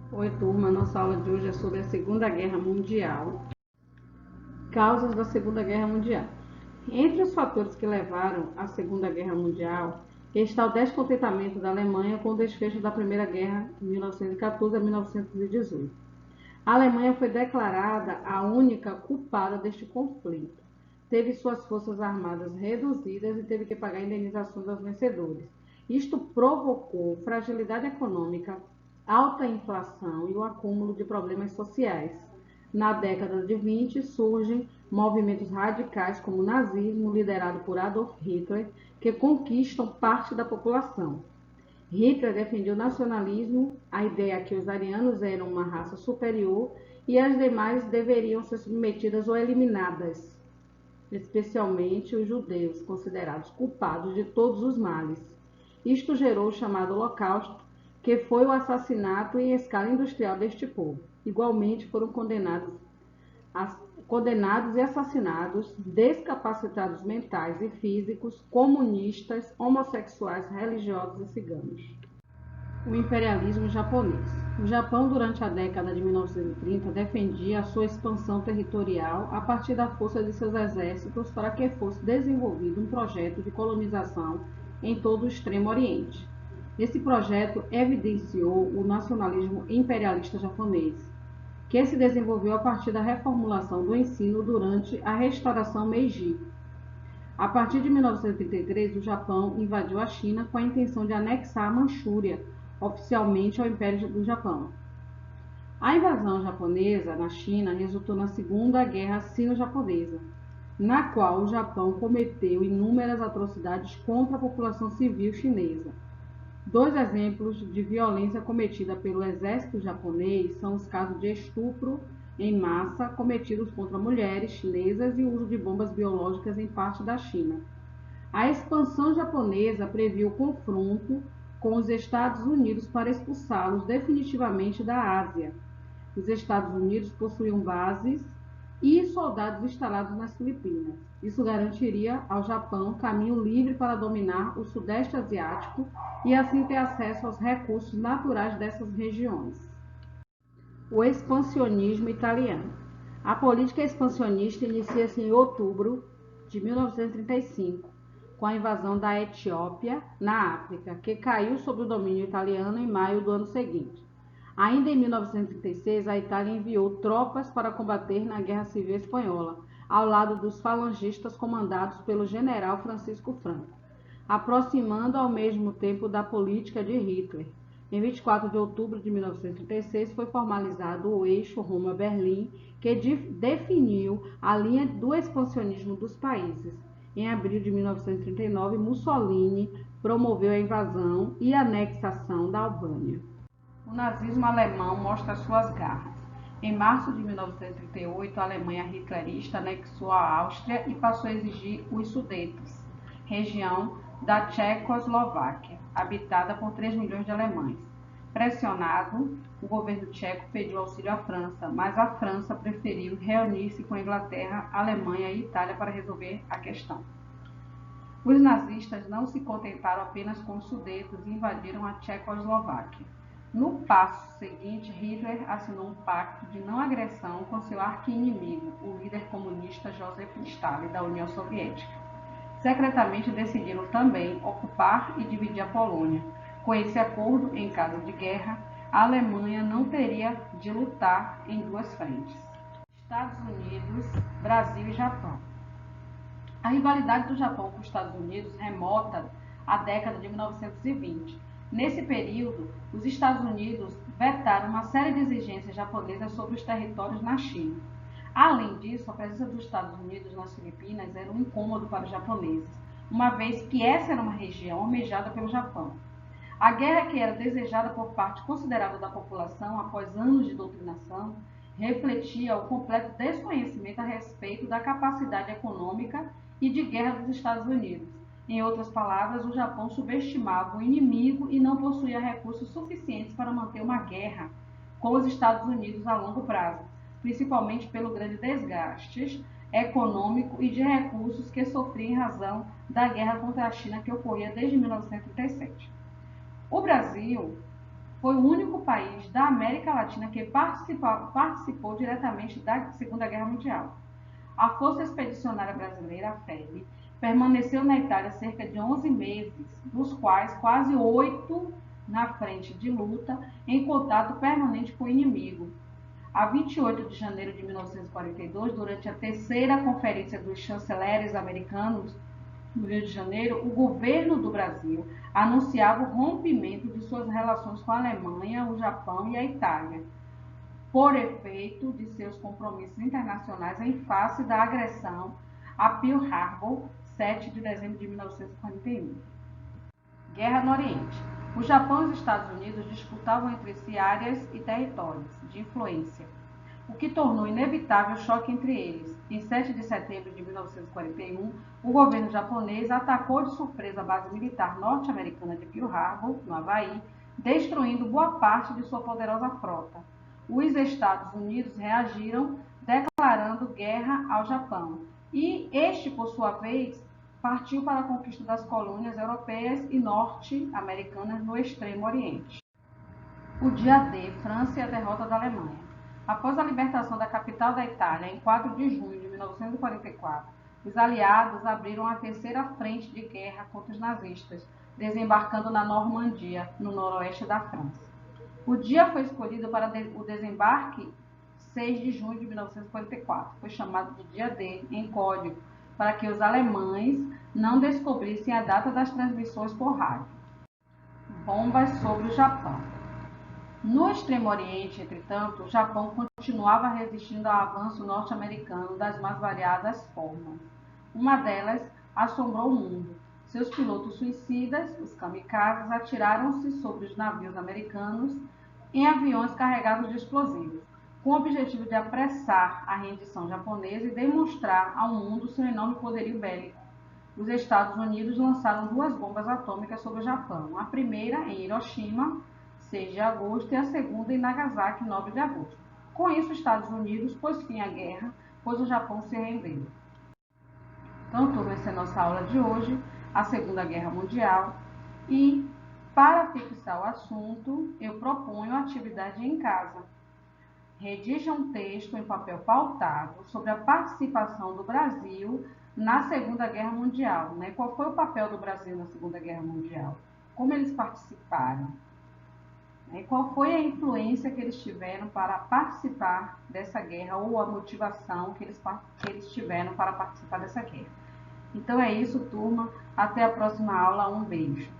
Oi, turma. Nossa aula de hoje é sobre a Segunda Guerra Mundial. Causas da Segunda Guerra Mundial. Entre os fatores que levaram à Segunda Guerra Mundial está o descontentamento da Alemanha com o desfecho da Primeira Guerra de 1914 a 1918. A Alemanha foi declarada a única culpada deste conflito. Teve suas forças armadas reduzidas e teve que pagar indenizações aos vencedores. Isto provocou fragilidade econômica, alta inflação e o acúmulo de problemas sociais. Na década de 20 surgem movimentos radicais como o nazismo, liderado por Adolf Hitler, que conquistam parte da população. Hitler defendia o nacionalismo, a ideia que os arianos eram uma raça superior e as demais deveriam ser submetidas ou eliminadas, especialmente os judeus, considerados culpados de todos os males. Isto gerou o chamado Holocausto, que foi o assassinato em escala industrial deste povo. Igualmente foram condenados e assassinados descapacitados mentais e físicos, comunistas, homossexuais, religiosos e ciganos. O imperialismo japonês. O Japão, durante a década de 1930, defendia a sua expansão territorial a partir da força de seus exércitos para que fosse desenvolvido um projeto de colonização em todo o Extremo Oriente. Esse projeto evidenciou o nacionalismo imperialista japonês, que se desenvolveu a partir da reformulação do ensino durante a restauração Meiji. A partir de 1933, o Japão invadiu a China com a intenção de anexar a Manchúria oficialmente ao Império do Japão. A invasão japonesa na China resultou na Segunda Guerra Sino-Japonesa, na qual o Japão cometeu inúmeras atrocidades contra a população civil chinesa. Dois exemplos de violência cometida pelo exército japonês são os casos de estupro em massa cometidos contra mulheres chinesas e o uso de bombas biológicas em parte da China. A expansão japonesa previu o confronto com os Estados Unidos para expulsá-los definitivamente da Ásia. Os Estados Unidos possuíam bases e soldados instalados nas Filipinas. Isso garantiria ao Japão caminho livre para dominar o Sudeste Asiático e assim ter acesso aos recursos naturais dessas regiões. O expansionismo italiano. A política expansionista inicia-se em outubro de 1935, com a invasão da Etiópia, na África, que caiu sob o domínio italiano em maio do ano seguinte. Ainda em 1936, a Itália enviou tropas para combater na Guerra Civil Espanhola, ao lado dos falangistas comandados pelo general Francisco Franco, aproximando ao mesmo tempo da política de Hitler. Em 24 de outubro de 1936, foi formalizado o eixo Roma-Berlim, que definiu a linha do expansionismo dos países. Em abril de 1939, Mussolini promoveu a invasão e anexação da Albânia. O nazismo alemão mostra suas garras. Em março de 1938, a Alemanha hitlerista anexou a Áustria e passou a exigir os Sudetos, região da Tchecoslováquia, habitada por 3 milhões de alemães. Pressionado, o governo tcheco pediu auxílio à França, mas a França preferiu reunir-se com a Inglaterra, Alemanha e Itália para resolver a questão. Os nazistas não se contentaram apenas com os Sudetos e invadiram a Tchecoslováquia. No passo seguinte, Hitler assinou um pacto de não agressão com seu arqui-inimigo, o líder comunista Joseph Stalin, da União Soviética. Secretamente decidiram também ocupar e dividir a Polônia. Com esse acordo, em caso de guerra, a Alemanha não teria de lutar em duas frentes: Estados Unidos, Brasil e Japão. A rivalidade do Japão com os Estados Unidos remota à década de 1920. Nesse período, os Estados Unidos vetaram uma série de exigências japonesas sobre os territórios na China. Além disso, a presença dos Estados Unidos nas Filipinas era um incômodo para os japoneses, uma vez que essa era uma região almejada pelo Japão. A guerra, que era desejada por parte considerável da população após anos de doutrinação, refletia o completo desconhecimento a respeito da capacidade econômica e de guerra dos Estados Unidos. Em outras palavras, o Japão subestimava o inimigo e não possuía recursos suficientes para manter uma guerra com os Estados Unidos a longo prazo, principalmente pelo grande desgaste econômico e de recursos que sofria em razão da guerra contra a China que ocorria desde 1937. O Brasil foi o único país da América Latina que participou diretamente da Segunda Guerra Mundial. A Força Expedicionária Brasileira, a FEB, permaneceu na Itália cerca de 11 meses, dos quais quase 8 na frente de luta, em contato permanente com o inimigo. A 28 de janeiro de 1942, durante a terceira conferência dos chanceleres americanos, no Rio de Janeiro, o governo do Brasil anunciava o rompimento de suas relações com a Alemanha, o Japão e a Itália, por efeito de seus compromissos internacionais em face da agressão a Pearl Harbor, 7 de dezembro de 1941. Guerra no Oriente. O Japão e os Estados Unidos disputavam entre si áreas e territórios de influência, o que tornou inevitável o choque entre eles. Em 7 de setembro de 1941, o governo japonês atacou de surpresa a base militar norte-americana de Pearl Harbor, no Havaí, destruindo boa parte de sua poderosa frota. Os Estados Unidos reagiram declarando guerra ao Japão, e este, por sua vez, partiu para a conquista das colônias europeias e norte-americanas no Extremo Oriente. O dia D, França e a derrota da Alemanha. Após a libertação da capital da Itália, em 4 de junho de 1944, os aliados abriram a terceira frente de guerra contra os nazistas, desembarcando na Normandia, no noroeste da França. O dia foi escolhido para o desembarque 6 de junho de 1944. Foi chamado de dia D, em código, para que os alemães não descobrissem a data das transmissões por rádio. Bombas sobre o Japão. No Extremo Oriente, entretanto, o Japão continuava resistindo ao avanço norte-americano das mais variadas formas. Uma delas assombrou o mundo. Seus pilotos suicidas, os kamikazes, atiraram-se sobre os navios americanos em aviões carregados de explosivos, com o objetivo de apressar a rendição japonesa e demonstrar ao mundo seu enorme poderio bélico. Os Estados Unidos lançaram 2 bombas atômicas sobre o Japão, a primeira em Hiroshima, 6 de agosto, e a segunda em Nagasaki, 9 de agosto. Com isso, os Estados Unidos pôs fim à guerra, pois o Japão se rendeu. Então, turma, essa é a nossa aula de hoje, a Segunda Guerra Mundial, e para fixar o assunto, eu proponho a atividade em casa. Redija um texto em papel pautado sobre a participação do Brasil na Segunda Guerra Mundial. Qual foi o papel do Brasil na Segunda Guerra Mundial? Como eles participaram? Qual foi a influência que eles tiveram para participar dessa guerra ou a motivação que eles tiveram para participar dessa guerra? Então é isso, turma. Até a próxima aula. Um beijo.